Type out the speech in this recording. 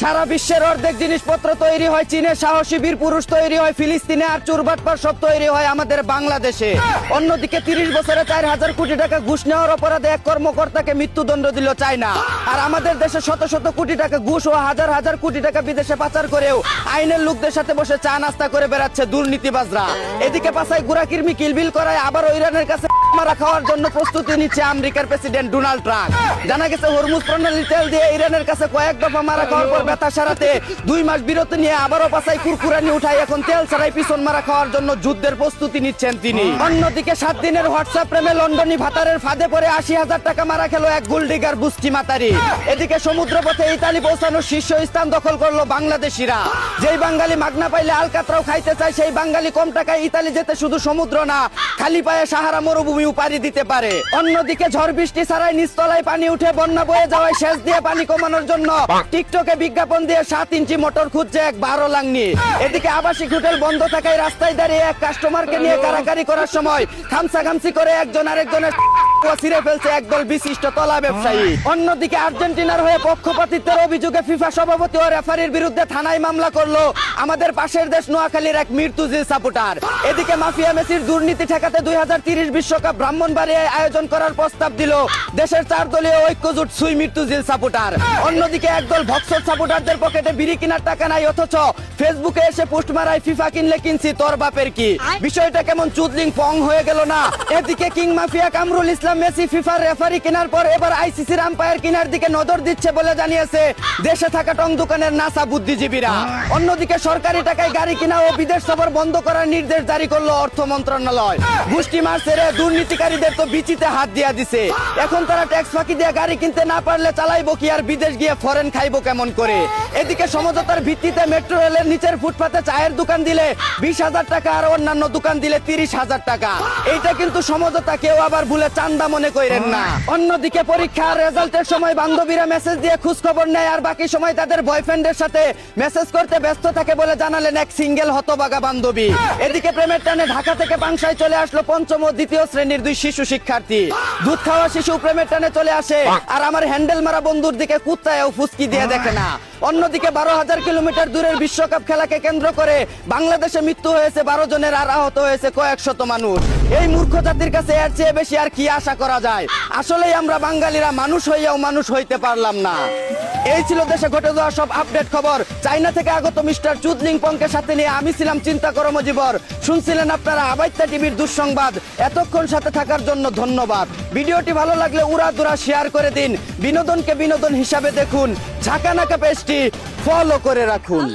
সারা বিশ্বের অর্ধেক জিনিসপত্র তৈরি হয় চীনে, সাহসী বীর পুরুষ তৈরি হয় ফিলিস্তিনে, আর চুরবাটপার সব তৈরি হয় আমাদের বাংলাদেশে। অন্যদিকে 30 বছরে 4000 কোটি টাকা ঘুষ নেওয়ার অপরাধে এক কর্মকর্তাকে মৃত্যুদণ্ড দিল চায়না। আর আমাদের দেশে শত শত কোটি টাকা ঘুষ ও হাজার হাজার কোটি টাকা বিদেশে পাচার করেও আইনের লোকদের সাথে বসে চা নাস্তা করে বেড়াচ্ছে দুর্নীতিবাজরা। এদিকে পাশায় গুড়াকির্মি কিলবিল করায় আবারও ইরানের কাছে মারা খাওয়ার জন্য প্রস্তুতি নিচ্ছে আমেরিকার প্রেসিডেন্ট ডোনাল্ড ট্রাম্প। জানা গেছে হরমুজ প্রণালী তেল দিয়ে ইরানের কাছে কয়েক দফা মারা খাওয়ার পর ব্যথা সারাতে 2 মাস বিরতি নিয়ে আবারও পাশায় কুরকুরানি উঠায় এখন তেল ছাড়াই পিছন মারা খাওয়ার জন্য যুদ্ধের প্রস্তুতি নিচ্ছেন তিনি। অন্যদিকে 7 দিনের হোয়াটসঅ্যাপ প্রেমে লন্ডনী ভাতারের ফাঁদে পড়ে 80,000 টাকা মারা খেলো এক গোল্ডিগার বুস্কি মাতারি। এদিকে সমুদ্রপথে ইতালি পৌঁছানোর শীর্ষ স্থান দখল করলো বাংলাদেশিরা। যেই বাঙালি মাগনা পাইলে আলকাতরাও খাইতে চায়, সেই বাঙালি কম টাকায় ইতালি যেতে শুধু সমুদ্র না, খালি পায়ে সাহারা মরুভূমি পাড়ি দিতে পারে। অন্যদিকে ঝড় বৃষ্টি ছাড়াই নিচতলায় পানি উঠে বন্যা বয়ে যাওয়ায় সেচ দিয়ে পানি কমানোর জন্য টিকটকে বিজ্ঞাপন দিয়ে 7 ইঞ্চি মোটর খুঁজছে এক 12 লাংনি। এদিকে আবাসিক হোটেল বন্ধ থাকায় রাস্তায় দাঁড়িয়ে এক কাস্টমারকে নিয়ে কারাকারি করার সময় খামসাখামসি করে একজন আরেকজনের ছিঁড়ে ফেলছে একদল বিশিষ্ট তলা ব্যবসায়ী। অন্যদিকে আর্জেন্টিনার হয়ে পক্ষপাতিত্বের অভিযোগে ফিফা সভাপতি ও রেফারির বিরুদ্ধে থানায় মামলা করলো আমাদের পাশের দেশ নোয়াখালীর এক মৃত্যুজিল সাপোর্টার। এদিকে মাফিয়া মেসির দুর্নীতি ঠেকাতে 2030 বিশ্বকাপ ব্রাহ্মণবাড়িয়ায় আয়োজন করার প্রস্তাব দিল দেশের 4 দলীয় ঐক্যজোট সুই মৃত্যুজিল সাপোর্টার। অন্যদিকে একদল ভক্সর সাপোর্টারদের পকেটে বিড়ি কেনার টাকা নাই, অথচ ফেসবুকে এসে পোস্ট মারায় ফিফা কিনলে কিনছি তোর বাপের কি। বিষয়টা কেমন চুদলিং পং হয়ে গেল না? এদিকে king mafia Kamrul Islam Messi ফিফার রেফারি কেনার পর এবার আইসিসির আম্পায়ার কেনার দিকে নজর দিচ্ছে বলে জানিয়েছে দেশে থাকা টং দোকানের নাসা বুদ্ধিজীবীরা। অন্যদিকে সরকারি টাকায় গাড়ি কিনা ও বিদেশ সফর বন্ধ করার নির্দেশ জারি করলো অর্থ মন্ত্রণালয়। গোষ্ঠী মারছে রে, দুর্নীতিকারীদের তো বিচিতে হাত দিয়া দিছে। এখন তারা ট্যাক্স ফাঁকি দিয়ে গাড়ি কিনতে না পারলে চালাইবো কি, আর বিদেশ গিয়ে ফরেন খাইবো কেমন করে? এদিকে সমঝোতার ভিত্তিতে মেট্রো রেলের নিচের ফুটপাতে চায়ের দোকান দিলে 20,000 টাকা আর অন্যান্য দোকান দিলে 30,000 টাকা। এইটা কিন্তু সমঝোতা, কেউ আবার ভুলে চান্দা মনে করেন না। অন্যদিকে পরীক্ষার রেজাল্টের সময় বান্ধবীরা মেসেজ দিয়ে খোঁজ খবর নেয় আর বাকি সময় তাদের বয়ফ্রেন্ডের সাথে মেসেজ করতে ব্যস্ত থাকে বলে জানালেন এক সিঙ্গেল হতবাগা বান্ধবী। এদিকে প্রেমের টানে ঢাকা থেকে পাংশায় চলে আসলো 5ম ও 2য় শ্রেণীর 2 শিশু শিক্ষার্থী। দুধ খাওয়া শিশু প্রেমের টানে চলে আসে, আর আমার হ্যান্ডেল মারা বন্ধুর দিকে কুত্তায়ও ফুসকি দিয়ে দেখে না। অন্যদিকে 12,000 কিলোমিটার দূরের বিশ্বকাপ খেলাকে কেন্দ্র করে বাংলাদেশে মৃত্যু হয়েছে 12 জনের, আর আহত হয়েছে কয়েক শত মানুষ। এই মূর্খ জাতির কাছে এর চেয়ে বেশি আর কি আশা করা যায়? আসলেই আমরা বাঙালিরা মানুষ হইয়াও মানুষ হইতে পারলাম না। এই ছিল দেশে ঘটে যাওয়া সব আপডেট খবর। চাইনা থেকে আগত মিস্টার চুদলিং পংকে সাথে নিয়ে আমি ছিলাম চিন্তা করো মজিবর। শুনছিলেন আপনারা আবাইত্যা টিভির দুঃসংবাদ। এতক্ষণ সাথে থাকার জন্য ধন্যবাদ। ভিডিওটি ভালো লাগলে উড়াদুরা শেয়ার করে দিন। বিনোদনকে বিনোদন হিসাবে দেখুন। ঝাঁকানাকা পেজটি ফলো করে রাখুন।